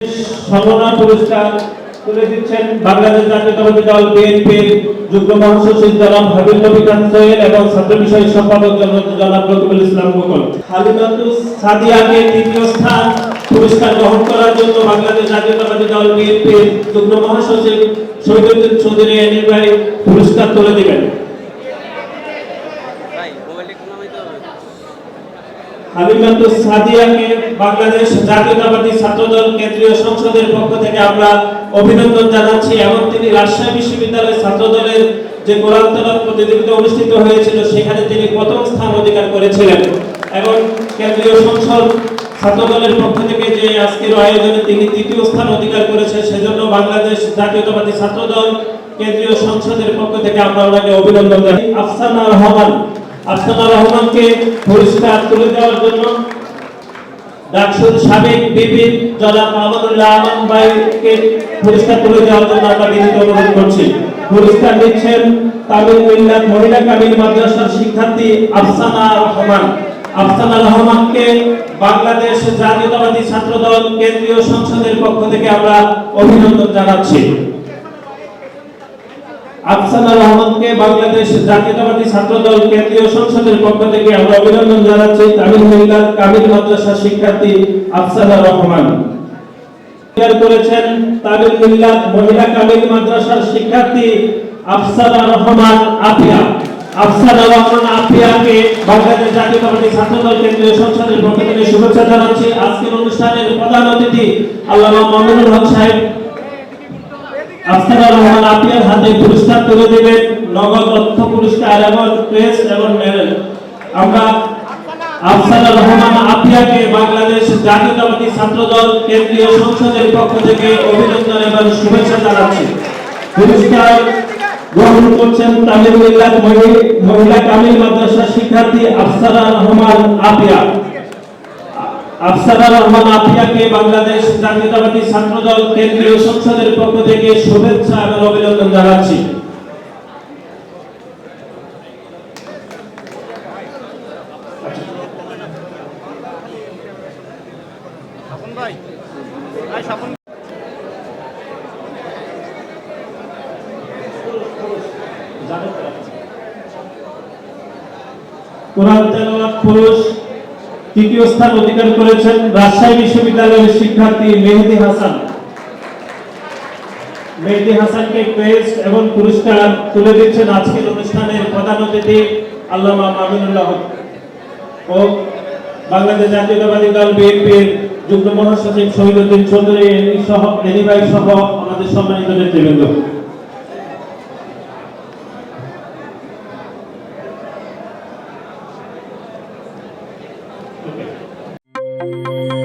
সম্মাননা পুরস্কার তুলে দিচ্ছেন বাংলাদেশ জাতীয়তাবাদী দল বিএনপির যুগ্ম মহাসচিব জনাব হাবিব নবী খান সোহেল এবং ছাত্র বিষয়ক সম্পাদক জনাব রকিবুল ইসলাম মুকুল। হালিমাতুস সাদিয়াকে তৃতীয় স্থান পুরস্কার গ্রহণ করার জন্য বাংলাদেশ জাতীয়তাবাদী দল বিএনপির যুগ্ম মহাসচিব শহীদুদ্দিন চৌধুরী এনি ভাই পুরস্কার তুলে দিবেন। হালিমাতুস সাদিয়াকে বাংলাদেশ জাতীয়তাবাদী ছাত্রদল কেন্দ্রীয় সংসদের পক্ষ থেকে আমরা অভিনন্দন জানাচ্ছি এবং তিনি রাজশাহী বিশ্ববিদ্যালয়ের ছাত্রদলের যে কোরআন তেলাওয়াত প্রতিযোগিতা অনুষ্ঠিত হয়েছিল সেখানে তিনি প্রথম স্থান অধিকার করেছিলেন এবং কেন্দ্রীয় সংসদ ছাত্রদলের পক্ষ থেকে যে আজকের আয়োজনে তিনি তৃতীয় স্থান অধিকার করেছেন সেজন্য বাংলাদেশ জাতীয়তাবাদী ছাত্রদল কেন্দ্রীয় সংসদের পক্ষ থেকে আমরা ওনাকে অভিনন্দন জানাই। আফসানা রহমানকে পুরস্কার তুলে দেওয়ার জন্য ডাকসুর সাবেক বিপি জনাব আমানুল্লাহ আমান ভাইকে পুরস্কার তুলে দেওয়ার জন্য আমরা বিনীত অনুরোধ করছি। পুরস্কার দিচ্ছেন তামিল মিল্লাত মহিলা কামিল মাদ্রাসার শিক্ষার্থী আফসানা রহমানকে বাংলাদেশ জাতীয়তাবাদী ছাত্রদল কেন্দ্রীয় সংসদের পক্ষ থেকে আমরা অভিনন্দন জানাচ্ছি। আফসানা রহমানকে বাংলাদেশ জাতীয়তাবাদী ছাত্রদল কেন্দ্রীয় সংসদের পক্ষ থেকে আমরা অভিনন্দন জানাচ্ছি। তামিল মিল্লাত কামিল মাদ্রাসার শিক্ষার্থী আফসানা রহমান করেছেন তামিল মিল্লাত মহিলা কামিল মাদ্রাসার শিক্ষার্থী আফসানা রহমান আফিয়া। আফসানা রহমান আফিয়াকে বাংলাদেশ জাতীয়তাবাদী ছাত্রদল কেন্দ্রীয় সংসদের পক্ষ থেকে শুভেচ্ছা জানাচ্ছি। আজকের অনুষ্ঠানের প্রধান অতিথি আল্লামা মামুনুল হক সাহেব আফসানা রহমান আফিয়ার হাতে পুরস্কার তুলে দেবেন, নগদ অর্থ পুরস্কার এবং প্রেস এবং মেডেল। আমরা আফসানা রহমান আফিয়াকে বাংলাদেশ জাতীয়তাবাদী ছাত্রদল কেন্দ্রীয় সংসদের পক্ষ থেকে অভিনন্দন এবং শুভেচ্ছা জানাচ্ছি। পুরস্কার গ্রহণ করছেন তামিল মিল্লাত মহিলা কামিল মাদ্রাসার শিক্ষার্থী আফসানা রহমান আফিয়া। আফসানা রহমান আফিয়াকে বাংলাদেশ জাতীয়তাবাদী ছাত্রদল কেন্দ্রীয় সংসদের পক্ষ থেকে শুভেচ্ছা এবং অভিনন্দন জানাচ্ছি। কোরআন তেলাওয়াত পুরুষ তৃতীয় স্থান অধিকার করেছেন রাজশাহী বিশ্ববিদ্যালয়ের শিক্ষার্থী মেহেদী হাসানকে প্রেস এবং পুরস্কার তুলে দিচ্ছেন আজকের অনুষ্ঠানের প্রধান অতিথি আল্লামা মামিনুল্লাহ হক ও বাংলাদেশ জাতীয়তাবাদী দল বিএনপির যুগ্ম মহাসচিব শহীদুদ্দিন চৌধুরী এনি ভাই সহ আমাদের সম্মানিত নেতৃবৃন্দ। Okay.